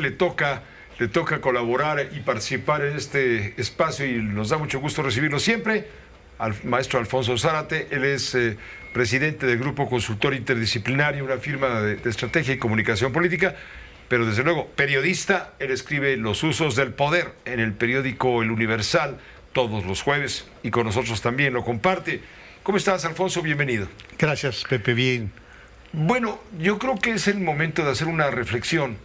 le toca colaborar y participar en este espacio y nos da mucho gusto recibirlo siempre al maestro Alfonso Zárate. Él es presidente del Grupo Consultor Interdisciplinario, una firma de estrategia y comunicación política, pero desde luego periodista. Él escribe Los usos del poder en el periódico El Universal todos los jueves y con nosotros también lo comparte. ¿Cómo estás, Alfonso? Bienvenido. Gracias, Pepe, bien. Bueno, yo creo que es el momento de hacer una reflexión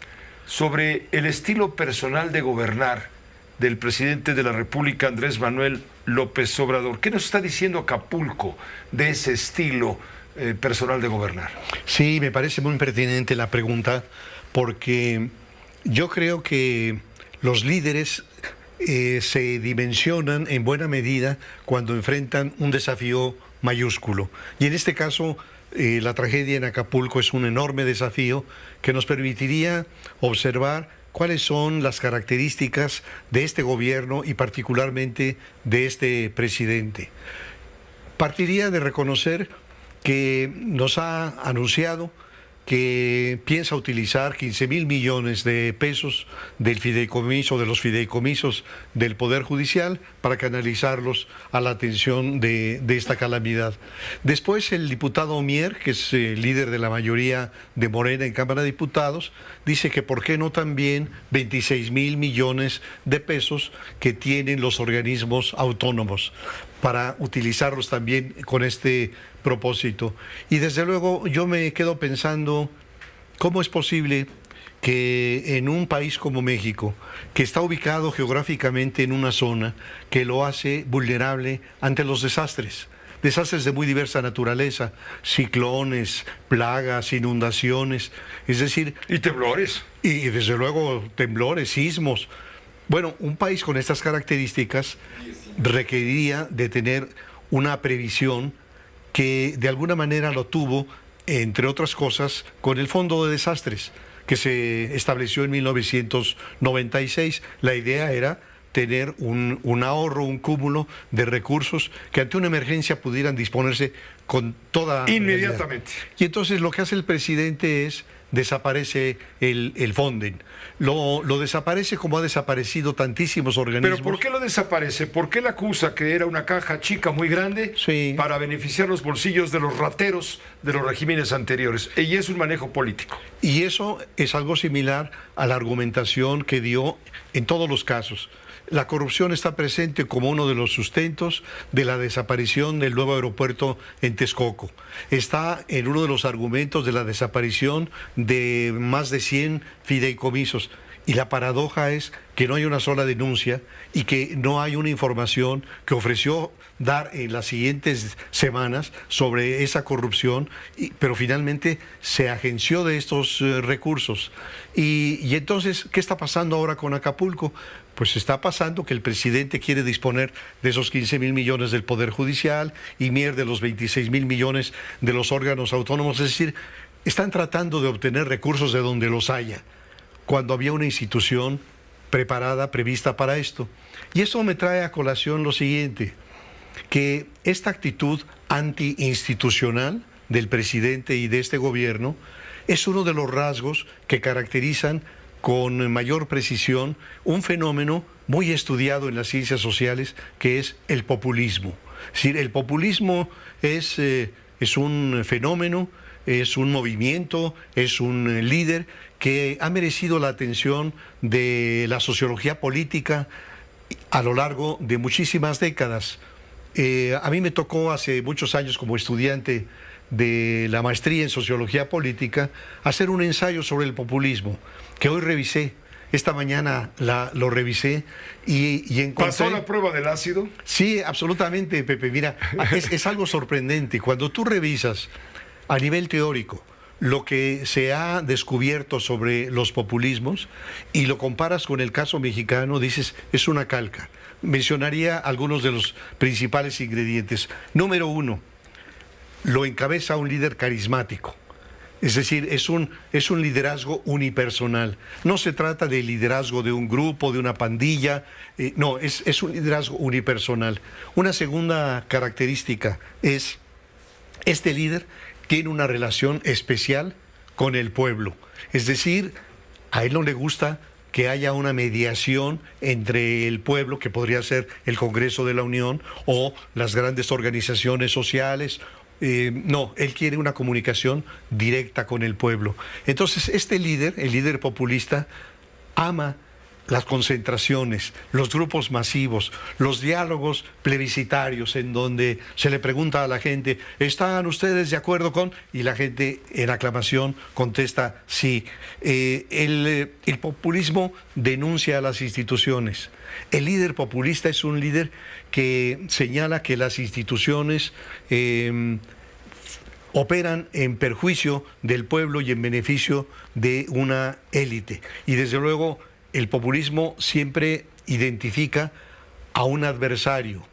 sobre el estilo personal de gobernar del presidente de la República, Andrés Manuel López Obrador. ¿Qué nos está diciendo Acapulco de ese estilo personal de gobernar? Sí, me parece muy pertinente la pregunta, porque yo creo que los líderes se dimensionan en buena medida cuando enfrentan un desafío mayúsculo. Y en este caso, la tragedia en Acapulco es un enorme desafío que nos permitiría observar cuáles son las características de este gobierno y particularmente de este presidente. Partiría de reconocer que nos ha anunciado que piensa utilizar 15,000 millones de pesos del fideicomiso, de los fideicomisos del Poder Judicial, para canalizarlos a la atención de esta calamidad. Después, el diputado Mier, que es líder de la mayoría de Morena en Cámara de Diputados, dice que por qué no también 26,000 millones de pesos que tienen los organismos autónomos, para utilizarlos también con este propósito. Y desde luego yo me quedo pensando cómo es posible que en un país como México, que está ubicado geográficamente en una zona que lo hace vulnerable ante los desastres de muy diversa naturaleza, ciclones, plagas, inundaciones, es decir... Y temblores. Y desde luego temblores, sismos. Bueno, un país con estas características requeriría de tener una previsión que de alguna manera lo tuvo, entre otras cosas, con el Fondo de Desastres, que se estableció en 1996. La idea era tener un ahorro, un cúmulo de recursos que ante una emergencia pudieran disponerse con toda... Inmediatamente. Y entonces lo que hace el presidente es desaparece el Fonden. Lo desaparece como ha desaparecido tantísimos organismos. ¿Pero por qué lo desaparece? ¿Por qué la acusa que era una caja chica muy grande para beneficiar los bolsillos de los rateros de los regímenes anteriores? Y es un manejo político. Y eso es algo similar a la argumentación que dio en todos los casos. La corrupción está presente como uno de los sustentos de la desaparición del nuevo aeropuerto en Texcoco. Está en uno de los argumentos de la desaparición de más de 100 fideicomisos. Y la paradoja es que no hay una sola denuncia y que no hay una información que ofreció dar en las siguientes semanas sobre esa corrupción, pero finalmente se agenció de estos recursos. Y entonces, ¿qué está pasando ahora con Acapulco? Pues está pasando que el presidente quiere disponer de esos 15,000 millones del Poder Judicial y Mier de los 26,000 millones de los órganos autónomos. Es decir, están tratando de obtener recursos de donde los haya, cuando había una institución preparada, prevista para esto. Y eso me trae a colación lo siguiente, que esta actitud antiinstitucional del presidente y de este gobierno es uno de los rasgos que caracterizan con mayor precisión un fenómeno muy estudiado en las ciencias sociales, que es el populismo. Es decir, el populismo es un fenómeno, es un movimiento, es un líder que ha merecido la atención de la sociología política a lo largo de muchísimas décadas. A mí me tocó hace muchos años, como estudiante de la maestría en sociología política, hacer un ensayo sobre el populismo, que hoy revisé. Esta mañana lo revisé y encontré... ¿Pasó la prueba del ácido? Sí, absolutamente, Pepe. Mira, es algo sorprendente. Cuando tú revisas a nivel teórico lo que se ha descubierto sobre los populismos y lo comparas con el caso mexicano, dices, es una calca. Mencionaría algunos de los principales ingredientes. Número 1, lo encabeza un líder carismático. Es decir, es un liderazgo unipersonal. No se trata de liderazgo de un grupo, de una pandilla, no, es un liderazgo unipersonal. Una segunda característica es, este líder tiene una relación especial con el pueblo. Es decir, A él no le gusta que haya una mediación entre el pueblo, que podría ser el Congreso de la Unión o las grandes organizaciones sociales. No, él quiere una comunicación directa con el pueblo. Entonces, este líder, el líder populista, ama las concentraciones, los grupos masivos, los diálogos plebiscitarios en donde se le pregunta a la gente, ¿están ustedes de acuerdo con? Y la gente en aclamación contesta sí. El populismo denuncia a las instituciones. El líder populista es un líder que señala que las instituciones operan en perjuicio del pueblo y en beneficio de una élite. Y desde luego el populismo siempre identifica a un adversario.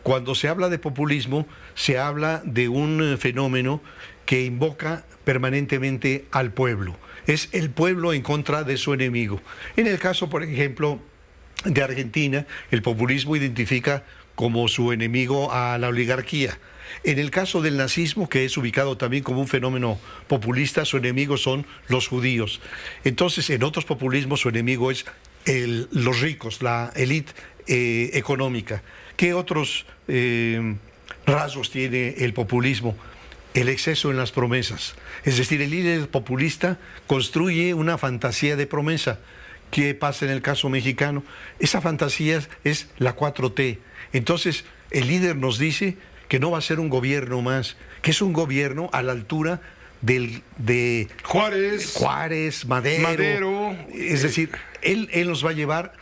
Cuando se habla de populismo, se habla de un fenómeno que invoca permanentemente al pueblo. Es el pueblo en contra de su enemigo. En el caso, por ejemplo, de Argentina, el populismo identifica como su enemigo a la oligarquía. En el caso del nazismo, que es ubicado también como un fenómeno populista, su enemigo son los judíos. Entonces, en otros populismos, su enemigo es los ricos, la élite económica. ¿Qué otros rasgos tiene el populismo? El exceso en las promesas. Es decir, el líder populista construye una fantasía de promesa. ¿Qué pasa en el caso mexicano? Esa fantasía es la 4T. Entonces, el líder nos dice que no va a ser un gobierno más, que es un gobierno a la altura de Juárez, Madero. Es decir, él nos va a llevar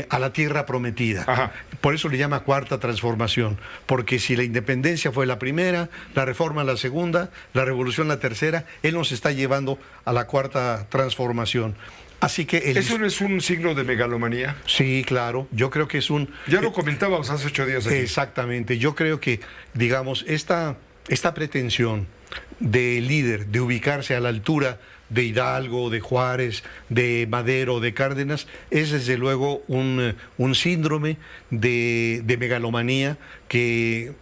a la tierra prometida. Ajá. Por eso le llama cuarta transformación, porque si la independencia fue la primera, la reforma la segunda, la revolución la tercera, él nos está llevando a la cuarta transformación. Así que ¿eso no es un signo de megalomanía? Sí, claro. Yo creo que es un... Ya lo comentábamos hace 8 días aquí. Exactamente. Yo creo que, digamos, esta pretensión del líder de ubicarse a la altura de Hidalgo, de Juárez, de Madero, de Cárdenas, es desde luego un síndrome de megalomanía que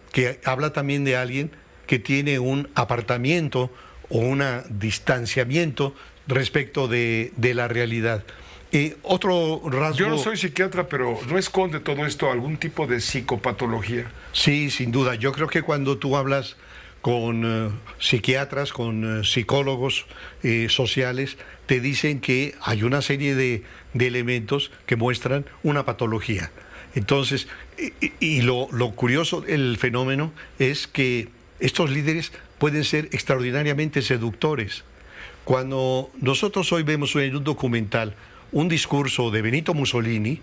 habla también de alguien que tiene un apartamiento o un distanciamiento respecto de la realidad. Otro rasgo... Yo no soy psiquiatra, pero ¿no esconde todo esto algún tipo de psicopatología? Sí, sin duda. Yo creo que cuando tú hablas con psiquiatras, con psicólogos sociales, te dicen que hay una serie de elementos que muestran una patología. Entonces, y lo curioso del fenómeno es que estos líderes pueden ser extraordinariamente seductores. Cuando nosotros hoy vemos en un documental un discurso de Benito Mussolini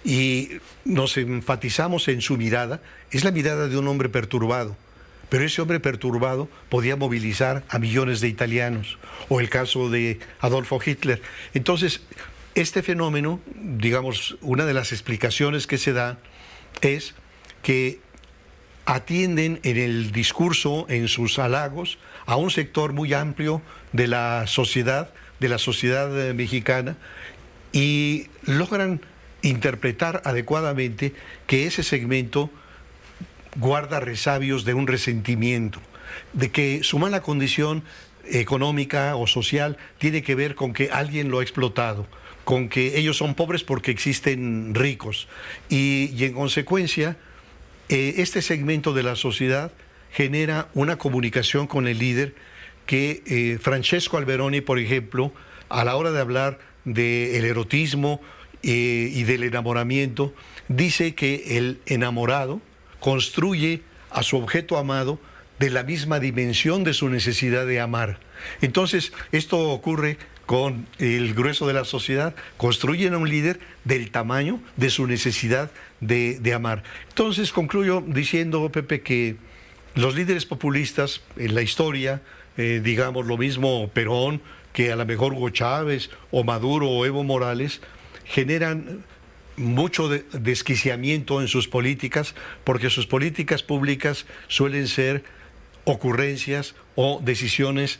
y nos enfatizamos en su mirada, es la mirada de un hombre perturbado. Pero ese hombre perturbado podía movilizar a millones de italianos, o el caso de Adolfo Hitler. Entonces, este fenómeno, digamos, una de las explicaciones que se da es que atienden en el discurso, en sus halagos, a un sector muy amplio de la sociedad mexicana, y logran interpretar adecuadamente que ese segmento guarda resabios de un resentimiento, de que su mala condición económica o social tiene que ver con que alguien lo ha explotado, con que ellos son pobres porque existen ricos, y en consecuencia este segmento de la sociedad genera una comunicación con el líder que Francesco Alberoni, por ejemplo, a la hora de hablar del erotismo y del enamoramiento, dice que el enamorado construye a su objeto amado de la misma dimensión de su necesidad de amar. Entonces, esto ocurre con el grueso de la sociedad, construyen a un líder del tamaño de su necesidad de amar. Entonces, concluyo diciendo, Pepe, que los líderes populistas en la historia, digamos lo mismo Perón, que a lo mejor Hugo Chávez, o Maduro, o Evo Morales, generan mucho desquiciamiento en sus políticas, porque sus políticas públicas suelen ser ocurrencias o decisiones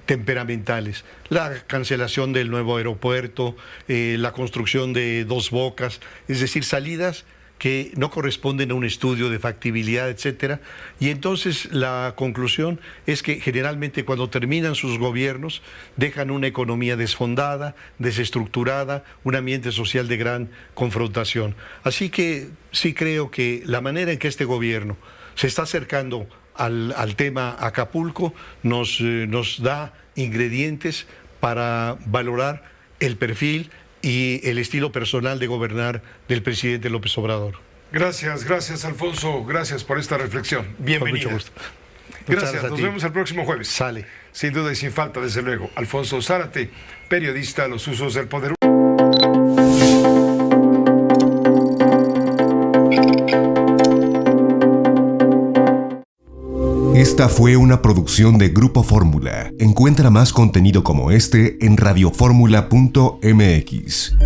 temperamentales. La cancelación del nuevo aeropuerto, la construcción de Dos Bocas, es decir, salidas que no corresponden a un estudio de factibilidad, etcétera. Y entonces la conclusión es que generalmente cuando terminan sus gobiernos dejan una economía desfondada, desestructurada, un ambiente social de gran confrontación. Así que sí creo que la manera en que este gobierno se está acercando al tema Acapulco nos da ingredientes para valorar el perfil y el estilo personal de gobernar del presidente López Obrador. Gracias, Alfonso. Gracias por esta reflexión. Bienvenido. Con mucho gusto. Gracias. Nos vemos el próximo jueves. Sale. Sin duda y sin falta, desde luego. Alfonso Zárate, periodista a los usos del poder. Esta fue una producción de Grupo Fórmula. Encuentra más contenido como este en radioformula.mx.